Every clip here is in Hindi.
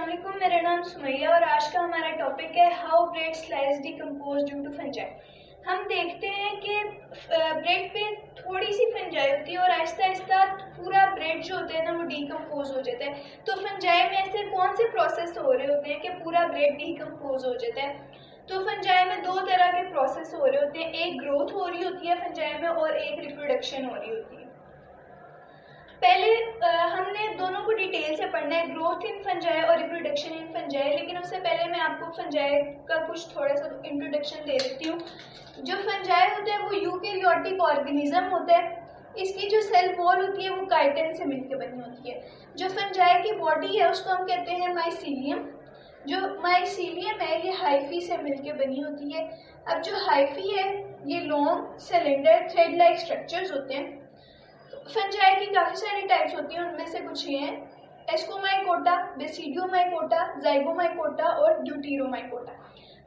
अस्सलामुअलैकुम, मेरा नाम सुमैया और आज का हमारा टॉपिक है how bread slice decompose due to fungi. हम देखते हैं कि ब्रेड पे थोड़ी सी फंजाई होती है और आहिस्ता आहिस्ता पूरा ब्रेड जो होता है ना वो डिकम्पोज हो जाता है। तो फंजाई में ऐसे कौन से प्रोसेस हो रहे होते हैं कि पूरा ब्रेड डिकम्पोज हो जाता है? तो फंजाई में दो तरह के प्रोसेस हो रहे होते हैं, एक ग्रोथ हो रही होती है फंजाई में और एक रिप्रोडक्शन हो रही होती है। पहले हमने दोनों को डिटेल से पढ़ना है, ग्रोथ इन फंजाई और रिप्रोडक्शन इन फंजाई। लेकिन उससे पहले मैं आपको फंजाई का कुछ थोड़ा सा इंट्रोडक्शन दे देती हूँ। जो फंजाई होता है वो यूकेरियोटिक ऑर्गेनिज्म होता है। इसकी जो सेल वॉल होती है वो काइटिन से मिलकर बनी होती है। जो फंजाई की बॉडी है उसको हम कहते हैं माइसीलियम। जो माइसीलियम है ये हाइफी से मिलकर बनी होती है। अब जो हाइफी है ये long cylinder thread like structures होते हैं। फंजाई की काफ़ी सारी टाइप्स होती हैं, उनमें से कुछ ये हैं: एस्कोमाइकोटा, बेसिडियोमाइकोटा, जाइगोमाइकोटा और ड्यूटेरोमाइकोटा।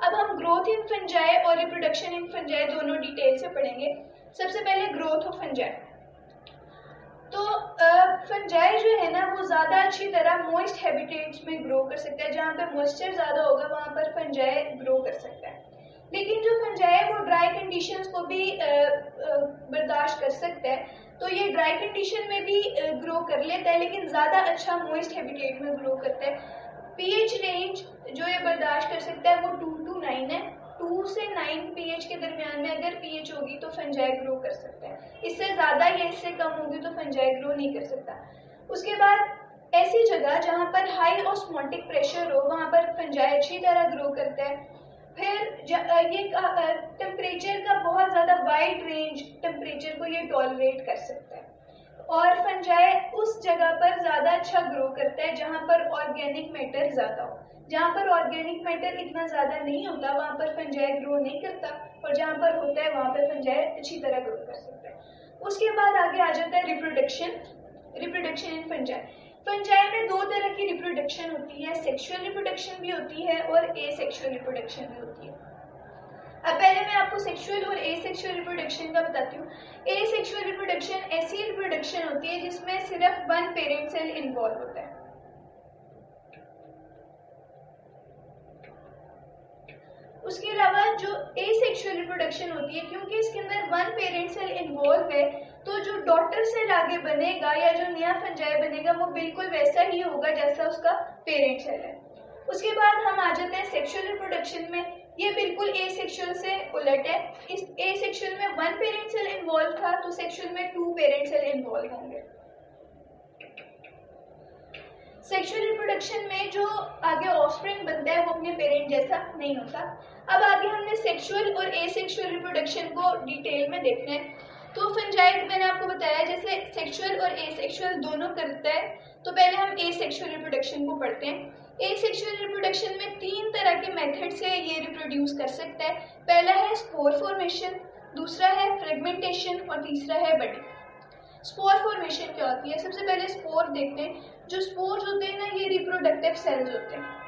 अब हम ग्रोथ इन फंजाई और रिप्रोडक्शन इन फंजाई दोनों डिटेल से पढ़ेंगे। सबसे पहले ग्रोथ ऑफ फंजाई। तो फंजाई जो है ना वो ज़्यादा अच्छी तरह मॉइस्ट हैबिटेट्स में ग्रो कर सकता है। जहाँ पे मॉइस्चर ज़्यादा होगा वहाँ पर फंजाई ग्रो कर सकता है। लेकिन जो फंजाई है वो ड्राई कंडीशंस को भी बर्दाश्त कर सकता है। तो ये ड्राई कंडीशन में भी ग्रो कर लेता है, लेकिन ज़्यादा अच्छा मॉइस्ट हैबिटेट में ग्रो करता है। पीएच रेंज जो ये बर्दाश्त कर सकता है वो 2 to 9 है। 2 से 9 पीएच के दरमियान में अगर पीएच होगी तो फंजाई ग्रो कर सकता है। इससे ज़्यादा या इससे कम होगी तो फंजाई ग्रो नहीं कर सकता। उसके बाद ऐसी जगह जहाँ पर हाई ऑस्मोटिक प्रेशर हो वहाँ पर फंजाई अच्छी तरह ग्रो करता है। फिर ये टेम्परेचर का बहुत ज़्यादा वाइड रेंज टेम्परेचर को ये टॉलरेट कर सकता है। और फंजाई उस जगह पर ज़्यादा अच्छा ग्रो करता है जहाँ पर ऑर्गेनिक मैटर ज़्यादा हो। जहाँ पर ऑर्गेनिक मैटर इतना ज़्यादा नहीं होता वहाँ पर फंजाई ग्रो नहीं करता, और जहाँ पर होता है वहाँ पर फंजाई अच्छी तरह ग्रो कर सकता है। उसके बाद आगे आ जाता है रिप्रोडक्शन इन फंजाई। फंजाई में दो तरह की रिप्रोडक्शन होती है, सेक्सुअल रिप्रोडक्शन भी होती है और एसेक्सुअल रिप्रोडक्शन भी होती है। अब पहले मैं आपको सेक्सुअल और एसेक्सुअल रिप्रोडक्शन का बताती हूँ। एसेक्सुअल रिप्रोडक्शन ऐसी रिप्रोडक्शन होती है जिसमें सिर्फ वन पेरेंट सेल इन्वॉल्व होता है। उसके अलावा जो एसेक्सुअल रिप्रोडक्शन होती है, क्योंकि इसके अंदर वन पेरेंट सेल इन्वॉल्व है, तो जो डॉटर सेल आगे बनेगा या जो नया फंजाई बनेगा वो बिल्कुल वैसा ही होगा जैसा उसका पेरेंट सेल है। उसके बाद हम आ जाते हैं सेक्सुअल रिप्रोडक्शन में। ये बिल्कुल एसेक्सुअल से उलट है। इस एसेक्सुअल में वन पेरेंट सेल इन्वॉल्व था, तो सेक्सुअल में 2 पेरेंट सेल इन्वॉल्व होंगे। सेक्सुअल रिप्रोडक्शन में जो आगे ऑफस्प्रिंग बनता है वो अपने पेरेंट जैसा नहीं होता। अब आगे हमने सेक्सुअल और एसेक्सुअल रिप्रोडक्शन को डिटेल में देखना है। तो फंजाई मैंने आपको बताया जैसे सेक्सुअल और एसेक्सुअल दोनों करता है। तो पहले हम एसेक्सुअल रिप्रोडक्शन को पढ़ते हैं। एसेक्सुअल रिप्रोडक्शन में 3 तरह के मेथड से ये रिप्रोड्यूस कर सकता है। पहला है स्पोर फॉर्मेशन, दूसरा है फ्रेगमेंटेशन और तीसरा है बडिंग। स्पोर फॉर्मेशन क्या होती है? सबसे पहले स्पोर देखते हैं। जो स्पोर्स होते हैं ना ये रिप्रोडक्टिव सेल्स होते हैं।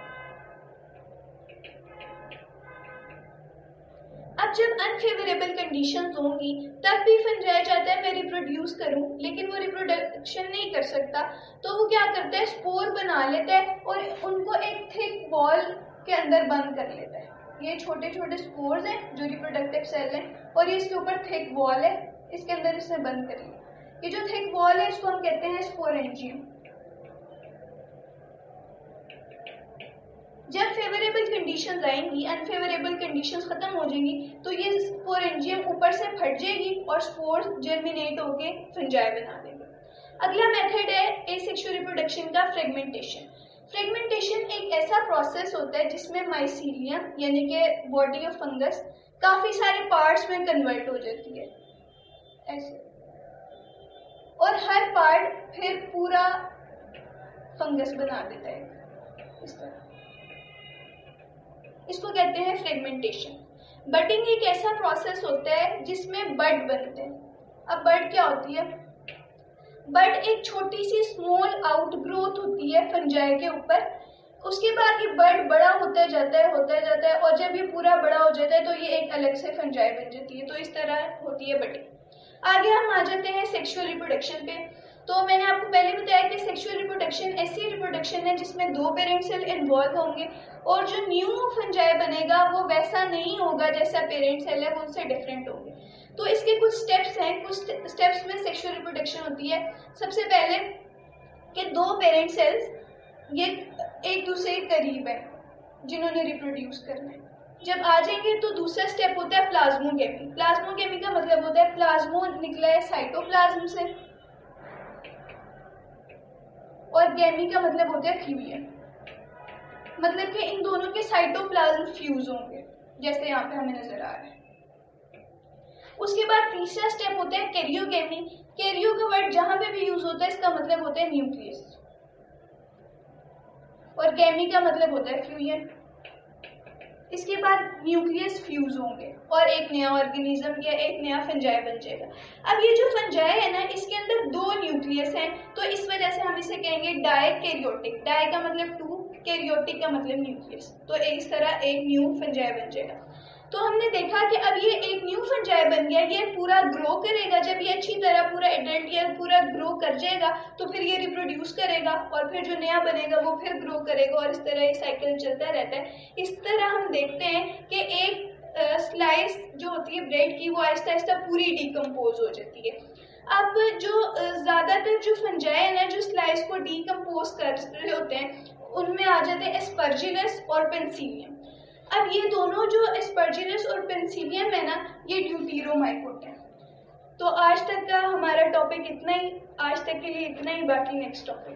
अब जब अनफेवरेबल कंडीशंस होंगी तब भी फंजाई चाहता है मैं रिप्रोड्यूस करूं, लेकिन वो रिप्रोडक्शन नहीं कर सकता, तो वो क्या करता है स्पोर बना लेता है और उनको एक थिक वॉल के अंदर बंद कर लेता है। ये छोटे छोटे स्पोर्स हैं जो रिप्रोडक्टिव सेल हैं और ये इसके ऊपर थिक वॉल है, इसके अंदर इसने बंद कर लिया। ये जो थिक वॉल है इसको हम कहते हैं स्पोरेंजियम। जब फेवरेबल कंडीशंस आएंगी, अनफेवरेबल कंडीशंस खत्म हो जाएंगी, तो ये स्पोरेंजियम ऊपर से फट जाएगी और स्पोर्स जर्मिनेट होके फंजाई बना देंगे। अगला मेथड है एसेक्सुअल रिप्रोडक्शन का फ्रेगमेंटेशन। फ्रेगमेंटेशन एक ऐसा प्रोसेस होता है जिसमें माइसीलियम यानी कि बॉडी ऑफ फंगस काफी सारे पार्ट्स में कन्वर्ट हो जाती है ऐसे, और हर पार्ट फिर पूरा फंगस बना देता है इस तरह। इसको कहते हैं फ्रेगमेंटेशन। बडिंग एक ऐसा प्रोसेस होता है जिसमें बड बनते हैं। अब बड क्या होती है? बड एक छोटी सी स्मॉल आउटग्रोथ होती है फंजाई के ऊपर। उसके बाद ये बड बड़ा होता जाता है और जब ये पूरा बड़ा हो जाता है तो ये एक अलग से फंजाई बन जाती है। तो इस तरह होती है बडिंग। आगे हम आ जाते हैं सेक्सुअल रिप्रोडक्शन पे। तो मैंने आपको पहले बताया कि सेक्सुअल रिप्रोडक्शन ऐसी रिप्रोडक्शन है जिसमें 2 पेरेंट सेल इन्वॉल्व होंगे और जो न्यू फंजाई बनेगा वो वैसा नहीं होगा जैसा पेरेंट सेल है, वो उनसे डिफरेंट होंगे। तो इसके कुछ स्टेप्स हैं, कुछ स्टेप्स में सेक्सुअल रिप्रोडक्शन होती है। सबसे पहले कि 2 पेरेंट सेल्स ये एक दूसरे के करीब है जिन्होंने रिप्रोड्यूस करना है। जब आ जाएंगे तो दूसरा स्टेप होता है प्लाज्मोगेमी। प्लाज्मोगेमी का मतलब होता है प्लाज्मो निकला है साइटोप्लाज्म से और गेमी का मतलब होता है फ्यूजन, मतलब कि इन दोनों के साइटोप्लाज्म फ्यूज होंगे जैसे यहाँ पे हमें नजर आ रहा है। उसके बाद तीसरा स्टेप होता है कैरियोगेमी। कैरियो का वर्ड जहां पे भी यूज होता है इसका मतलब होता है न्यूक्लियस और गेमी का मतलब होता है फ्यूजन। इसके बाद न्यूक्लियस फ्यूज होंगे और एक नया ऑर्गेनिज्म या एक नया फंजाई बन जाएगा। अब ये जो फंजाई है ना, इसके अंदर 2 न्यूक्लियस हैं, तो इस वजह से हम इसे कहेंगे डायकैरियोटिक। डाई का मतलब 2, कैरियोटिक का मतलब न्यूक्लियस। तो इस तरह एक न्यू फंजाई बन जाएगा। तो हमने देखा कि अब ये एक न्यू फंजाई बन गया, ये पूरा ग्रो करेगा। जब ये अच्छी तरह पूरा एडल्ट या पूरा ग्रो कर जाएगा तो फिर ये रिप्रोड्यूस करेगा और फिर जो नया बनेगा वो फिर ग्रो करेगा और इस तरह ये साइकिल चलता रहता है। इस तरह हम देखते हैं कि एक स्लाइस जो होती है ब्रेड की वो आहिस्ता आहिस्ता पूरी डिकम्पोज हो जाती है। अब जो ज़्यादातर जो फंजाई है ना, जो स्लाइस को डिकम्पोज कर रहे होते हैं उनमें आ जाते हैं एस्परजिलस और पेंसिलियम। अब ये दोनों जो एस्परजिलस और पेंसिलियम है ना, ये ड्यूटेरोमाइकोट है। तो आज तक का हमारा टॉपिक इतना ही, आज तक के लिए इतना ही, बाकी नेक्स्ट टॉपिक।